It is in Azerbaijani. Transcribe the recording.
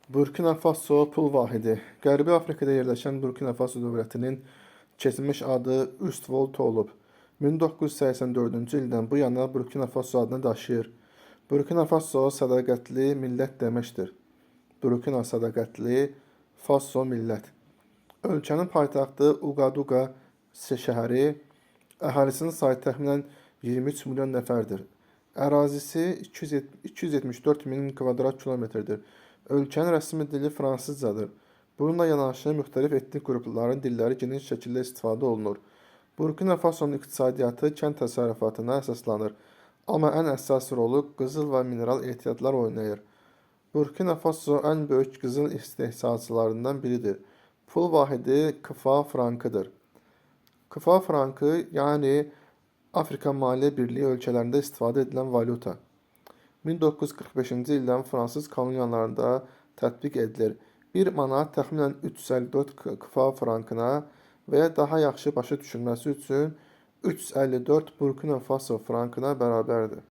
Burkina Faso pul vahidi. Qərbi Afrikada yerləşən Burkina Faso dövlətinin keçmiş adı Üst Volt olub. 1984-cü ildən bu yana Burkina Faso adını daşıyır. Burkina Faso sədaqətli millət deməkdir. Burkina sədaqətli, Faso millət. Ölkənin paytaxtı Uqaduqa şəhəri, əhalisinin sayı təxminən 23 milyon nəfərdir. Ərazisi 274 min kvadrat kilometrdir. Ölkənin rəsmi dili fransızcadır. Bununla yanaşı müxtəlif etnik qrupların dilləri geniş şəkildə istifadə olunur. Burkina Fasonun iqtisadiyyatı kənd təsərrüfatına əsaslanır. Amma ən əsas rolu qızıl və mineral ehtiyatlar oynayır. Burkina Faso ən böyük qızıl istehsalçılarından biridir. Pul vahidi KFA frankıdır. KFA frankı, yəni Afrika Maliyyə Birliyi ölkələrində istifadə edilən valyuta. 1945-ci ildən fransız koloniyalarında tətbiq edilir. 1 manat təxminən 354 KFA frankına və ya daha yaxşı başa düşülməsi üçün 354 Burkina Faso frankına bərabərdir.